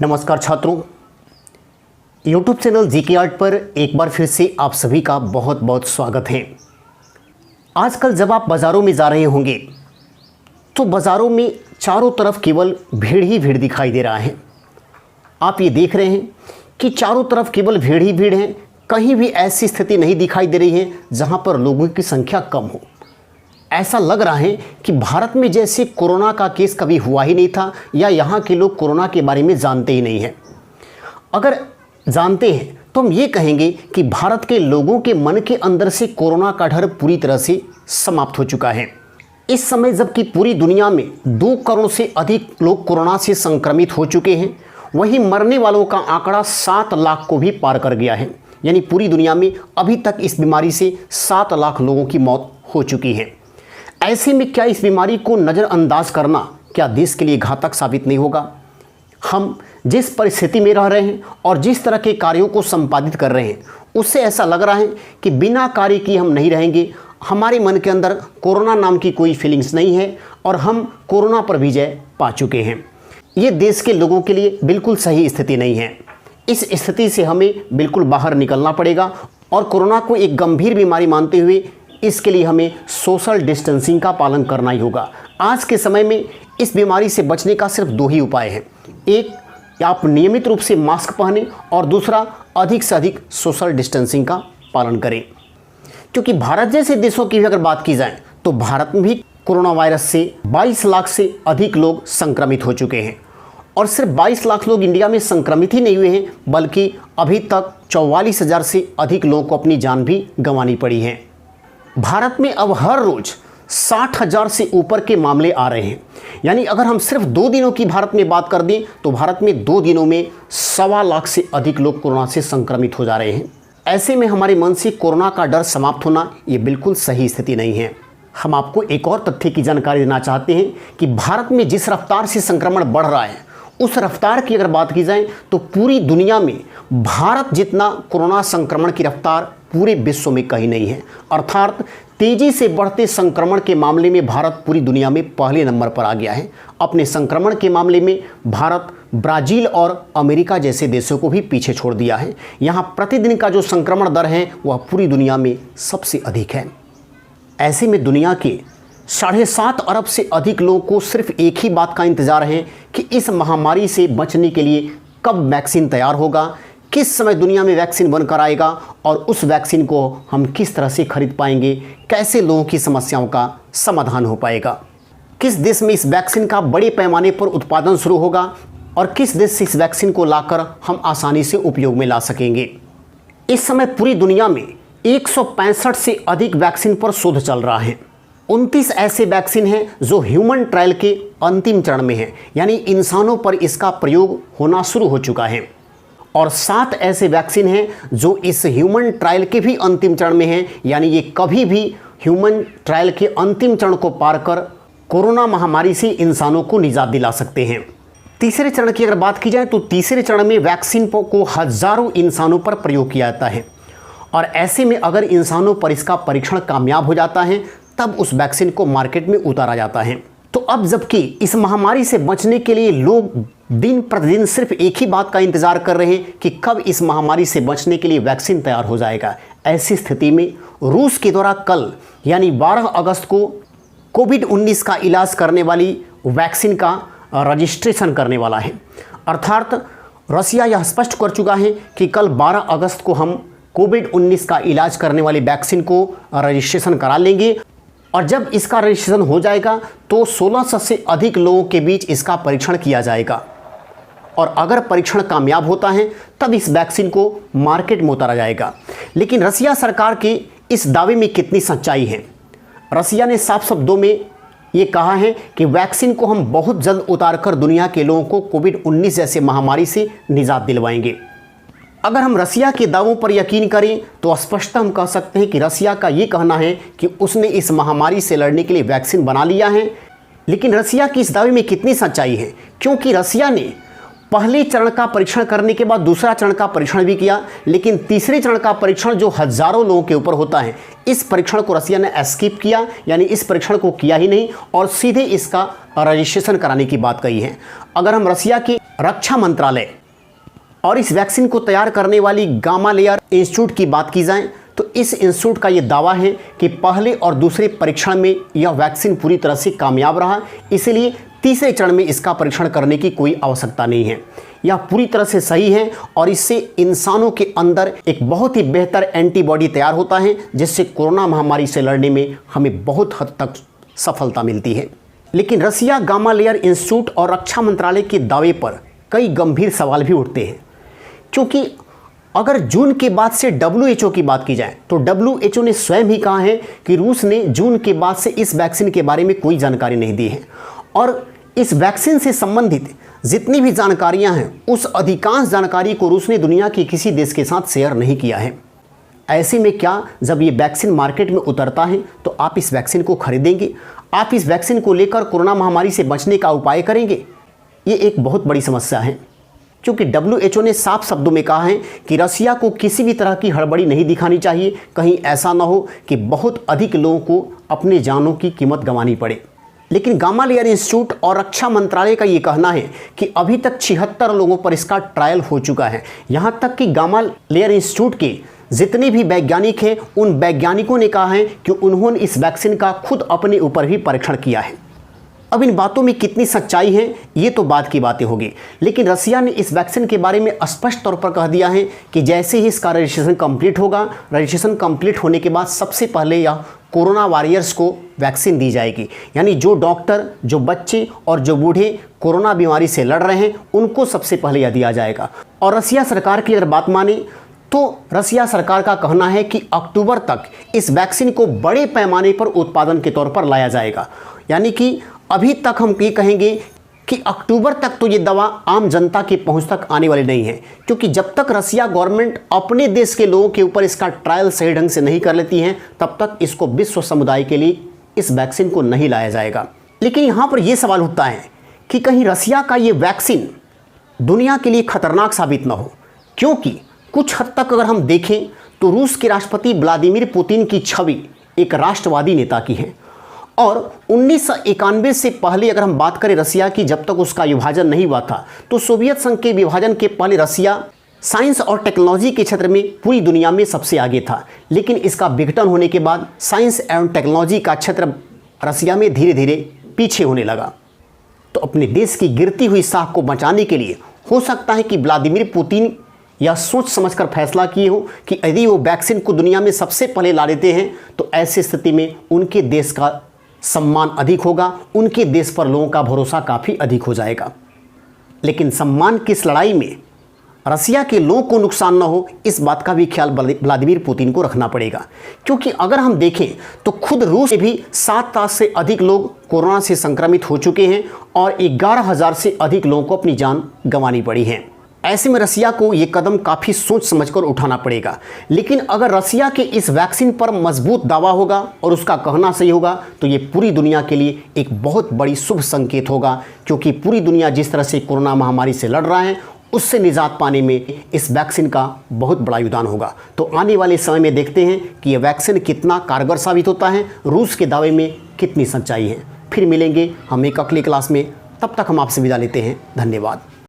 नमस्कार छात्रों, YouTube channel GK art पर एक बार फिर से आप सभी का बहुत बहुत स्वागत है। आजकल जब आप बाज़ारों में जा रहे होंगे तो बाज़ारों में चारों तरफ केवल भीड़ ही भीड़ दिखाई दे रहा है। आप ये देख रहे हैं कि चारों तरफ केवल भीड़ ही भीड़ है, कहीं भी ऐसी स्थिति नहीं दिखाई दे रही है जहाँ पर लोगों की संख्या कम हो। ऐसा लग रहा है कि भारत में जैसे कोरोना का केस कभी हुआ ही नहीं था, या यहाँ के लोग कोरोना के बारे में जानते ही नहीं हैं। अगर जानते हैं तो हम ये कहेंगे कि भारत के लोगों के मन के अंदर से कोरोना का डर पूरी तरह से समाप्त हो चुका है। इस समय जबकि पूरी दुनिया में 2 करोड़ से अधिक लोग कोरोना से संक्रमित हो चुके हैं, वहीं मरने वालों का आंकड़ा 7 लाख को भी पार कर गया है। यानी पूरी दुनिया में अभी तक इस बीमारी से 7 लाख लोगों की मौत हो चुकी है। ऐसे में क्या इस बीमारी को नज़रअंदाज करना क्या देश के लिए घातक साबित नहीं होगा? हम जिस परिस्थिति में रह रहे हैं और जिस तरह के कार्यों को संपादित कर रहे हैं, उससे ऐसा लग रहा है कि बिना कार्य किए हम नहीं रहेंगे। हमारे मन के अंदर कोरोना नाम की कोई फीलिंग्स नहीं है और हम कोरोना पर विजय पा चुके हैं। ये देश के लोगों के लिए बिल्कुल सही स्थिति नहीं है। इस स्थिति से हमें बिल्कुल बाहर निकलना पड़ेगा और कोरोना को एक गंभीर बीमारी मानते हुए इसके लिए हमें सोशल डिस्टेंसिंग का पालन करना ही होगा। आज के समय में इस बीमारी से बचने का सिर्फ 2 ही उपाय हैं। एक, आप नियमित रूप से मास्क पहनें और दूसरा, अधिक से अधिक सोशल डिस्टेंसिंग का पालन करें। क्योंकि भारत जैसे देशों की भी अगर बात की जाए तो भारत में भी कोरोना वायरस से 22 लाख से अधिक लोग संक्रमित हो चुके हैं। और सिर्फ 22 लाख लोग इंडिया में संक्रमित ही नहीं हुए हैं, बल्कि अभी तक 44,000 से अधिक लोगों को अपनी जान भी गंवानी पड़ी है। भारत में अब हर रोज 60,000 से ऊपर के मामले आ रहे हैं। यानी अगर हम सिर्फ 2 दिनों की भारत में बात कर दें तो भारत में 2 दिनों में 1.25 लाख से अधिक लोग कोरोना से संक्रमित हो जा रहे हैं। ऐसे में हमारे मन से कोरोना का डर समाप्त होना ये बिल्कुल सही स्थिति नहीं है। हम आपको एक और तथ्य की जानकारी देना चाहते हैं कि भारत में जिस रफ्तार से संक्रमण बढ़ रहा है, उस रफ्तार की अगर बात की जाए तो पूरी दुनिया में भारत जितना कोरोना संक्रमण की रफ्तार पूरे विश्व में कहीं नहीं है। अर्थात तेजी से बढ़ते संक्रमण के मामले में भारत पूरी दुनिया में पहले नंबर पर आ गया है। अपने संक्रमण के मामले में भारत ब्राज़ील और अमेरिका जैसे देशों को भी पीछे छोड़ दिया है। यहाँ प्रतिदिन का जो संक्रमण दर है वह पूरी दुनिया में सबसे अधिक है। ऐसे में दुनिया के 7.5 अरब से अधिक लोगों को सिर्फ एक ही बात का इंतज़ार है कि इस महामारी से बचने के लिए कब वैक्सीन तैयार होगा, किस समय दुनिया में वैक्सीन बनकर आएगा और उस वैक्सीन को हम किस तरह से खरीद पाएंगे, कैसे लोगों की समस्याओं का समाधान हो पाएगा, किस देश में इस वैक्सीन का बड़े पैमाने पर उत्पादन शुरू होगा और किस देश से इस वैक्सीन को लाकर हम आसानी से उपयोग में ला सकेंगे। इस समय पूरी दुनिया में 165 से अधिक वैक्सीन पर शोध चल रहा है। 29 ऐसे वैक्सीन हैं जो ह्यूमन ट्रायल के अंतिम चरण में हैं, यानी इंसानों पर इसका प्रयोग होना शुरू हो चुका है। और 7 ऐसे वैक्सीन हैं जो इस ह्यूमन ट्रायल के भी अंतिम चरण में हैं, यानी ये कभी भी ह्यूमन ट्रायल के अंतिम चरण को पार कर कोरोना महामारी से इंसानों को निजात दिला सकते हैं। तीसरे चरण की अगर बात की जाए तो तीसरे चरण में वैक्सीन को हज़ारों इंसानों पर प्रयोग किया जाता है और ऐसे में अगर इंसानों पर इसका परीक्षण कामयाब हो जाता है तब उस वैक्सीन को मार्केट में उतारा जाता है। तो अब जबकि इस महामारी से बचने के लिए लोग दिन प्रतिदिन सिर्फ एक ही बात का इंतजार कर रहे हैं कि कब इस महामारी से बचने के लिए वैक्सीन तैयार हो जाएगा, ऐसी स्थिति में रूस के द्वारा कल यानी 12 अगस्त को कोविड-19 का इलाज करने वाली वैक्सीन का रजिस्ट्रेशन करने वाला है। अर्थात रसिया यह स्पष्ट कर चुका है कि कल 12 अगस्त को हम कोविड-19 का इलाज करने वाली वैक्सीन को रजिस्ट्रेशन करा लेंगे और जब इसका रजिस्ट्रेशन हो जाएगा तो 1600 से अधिक लोगों के बीच इसका परीक्षण किया जाएगा और अगर परीक्षण कामयाब होता है तब इस वैक्सीन को मार्केट में उतारा जाएगा। लेकिन रसिया सरकार के इस दावे में कितनी सच्चाई है? रसिया ने साफ शब्दों में ये कहा है कि वैक्सीन को हम बहुत जल्द उतार कर दुनिया के लोगों को कोविड-19 जैसे महामारी से निजात दिलवाएंगे। अगर हम रसिया के दावों पर यकीन करें तो स्पष्ट हम कह सकते हैं कि रसिया का ये कहना है कि उसने इस महामारी से लड़ने के लिए वैक्सीन बना लिया है। लेकिन रसिया की इस दावे में कितनी सच्चाई है? क्योंकि रसिया ने पहले चरण का परीक्षण करने के बाद दूसरा चरण का परीक्षण भी किया, लेकिन तीसरे चरण का परीक्षण जो हज़ारों लोगों के ऊपर होता है, इस परीक्षण को रसिया ने स्किप किया, यानी इस परीक्षण को किया ही नहीं और सीधे इसका रजिस्ट्रेशन कराने की बात कही है। अगर हम रसिया के रक्षा मंत्रालय और इस वैक्सीन को तैयार करने वाली गामालेयर इंस्टीट्यूट की बात की जाए तो इस इंस्टीट्यूट का ये दावा है कि पहले और दूसरे परीक्षण में यह वैक्सीन पूरी तरह से कामयाब रहा, इसलिए तीसरे चरण में इसका परीक्षण करने की कोई आवश्यकता नहीं है। यह पूरी तरह से सही है और इससे इंसानों के अंदर एक बहुत ही बेहतर एंटीबॉडी तैयार होता है, जिससे कोरोना महामारी से लड़ने में हमें बहुत हद तक सफलता मिलती है। लेकिन रसिया गामालेयर इंस्टीट्यूट और रक्षा मंत्रालय के दावे पर कई गंभीर सवाल भी उठते हैं, क्योंकि अगर जून के बाद से WHO की बात की जाए तो WHO ने स्वयं ही कहा है कि रूस ने जून के बाद से इस वैक्सीन के बारे में कोई जानकारी नहीं दी है और इस वैक्सीन से संबंधित जितनी भी जानकारियां हैं उस अधिकांश जानकारी को रूस ने दुनिया के किसी देश के साथ शेयर नहीं किया है। ऐसे में क्या जब ये वैक्सीन मार्केट में उतरता है तो आप इस वैक्सीन को खरीदेंगे? आप इस वैक्सीन को लेकर कोरोना महामारी से बचने का उपाय करेंगे? ये एक बहुत बड़ी समस्या है, क्योंकि WHO ने साफ शब्दों में कहा है कि रसिया को किसी भी तरह की हड़बड़ी नहीं दिखानी चाहिए, कहीं ऐसा ना हो कि बहुत अधिक लोगों को अपने जानों की कीमत गंवानी पड़े। लेकिन गामालेयर इंस्टीट्यूट और रक्षा मंत्रालय का ये कहना है कि अभी तक 76 लोगों पर इसका ट्रायल हो चुका है। यहाँ तक कि गामालेयर इंस्टीट्यूट के जितने भी वैज्ञानिक हैं उन वैज्ञानिकों ने कहा है कि उन्होंने इस वैक्सीन का खुद अपने ऊपर भी परीक्षण किया है। अब इन बातों में कितनी सच्चाई है ये तो बाद की बातें होगी, लेकिन रसिया ने इस वैक्सीन के बारे में स्पष्ट तौर पर कह दिया है कि जैसे ही इसका रजिस्ट्रेशन कंप्लीट होगा, रजिस्ट्रेशन कंप्लीट होने के बाद सबसे पहले यह कोरोना वॉरियर्स को वैक्सीन दी जाएगी। यानी जो डॉक्टर, जो बच्चे और जो बूढ़े कोरोना बीमारी से लड़ रहे हैं उनको सबसे पहले यह दिया जाएगा। और रसिया सरकार की अगर बात माने तो रसिया सरकार का कहना है कि अक्टूबर तक इस वैक्सीन को बड़े पैमाने पर उत्पादन के तौर पर लाया जाएगा। यानी कि अभी तक हम ये कहेंगे कि अक्टूबर तक तो ये दवा आम जनता की पहुंच तक आने वाली नहीं है, क्योंकि जब तक रसिया गवर्नमेंट अपने देश के लोगों के ऊपर इसका ट्रायल सही ढंग से नहीं कर लेती है तब तक इसको विश्व समुदाय के लिए इस वैक्सीन को नहीं लाया जाएगा। लेकिन यहाँ पर यह सवाल उठता है कि कहीं रसिया का ये वैक्सीन दुनिया के लिए खतरनाक साबित ना हो, क्योंकि कुछ हद तक अगर हम देखें तो रूस के राष्ट्रपति व्लादिमीर पुतिन की छवि एक राष्ट्रवादी नेता की है और 1991 से पहले अगर हम बात करें रसिया की, जब तक उसका विभाजन नहीं हुआ था तो सोवियत संघ के विभाजन के पहले रसिया साइंस और टेक्नोलॉजी के क्षेत्र में पूरी दुनिया में सबसे आगे था। लेकिन इसका विघटन होने के बाद साइंस एवं टेक्नोलॉजी का क्षेत्र रसिया में धीरे धीरे पीछे होने लगा। तो अपने देश की गिरती हुई साख को बचाने के लिए हो सकता है कि व्लादिमीर पुतिन यह सोच समझकर फैसला किए हो कि यदि वो वैक्सीन को दुनिया में सबसे पहले ला लेते हैं तो ऐसी स्थिति में उनके देश का सम्मान अधिक होगा, उनके देश पर लोगों का भरोसा काफ़ी अधिक हो जाएगा। लेकिन सम्मान की इस लड़ाई में रसिया के लोगों को नुकसान न हो, इस बात का भी ख्याल व्लादिमीर पुतिन को रखना पड़ेगा, क्योंकि अगर हम देखें तो खुद रूस में भी 7 लाख से अधिक लोग कोरोना से संक्रमित हो चुके हैं और 11,000 से अधिक लोगों को अपनी जान गंवानी पड़ी है। ऐसे में रसिया को ये कदम काफ़ी सोच समझकर उठाना पड़ेगा। लेकिन अगर रसिया के इस वैक्सीन पर मजबूत दावा होगा और उसका कहना सही होगा तो ये पूरी दुनिया के लिए एक बहुत बड़ी शुभ संकेत होगा, क्योंकि पूरी दुनिया जिस तरह से कोरोना महामारी से लड़ रहा है उससे निजात पाने में इस वैक्सीन का बहुत बड़ा योगदान होगा। तो आने वाले समय में देखते हैं कि यह वैक्सीन कितना कारगर साबित होता है, रूस के दावे में कितनी सच्चाई है। फिर मिलेंगे हम एक अगली क्लास में, तब तक हम आपसे विदा लेते हैं। धन्यवाद।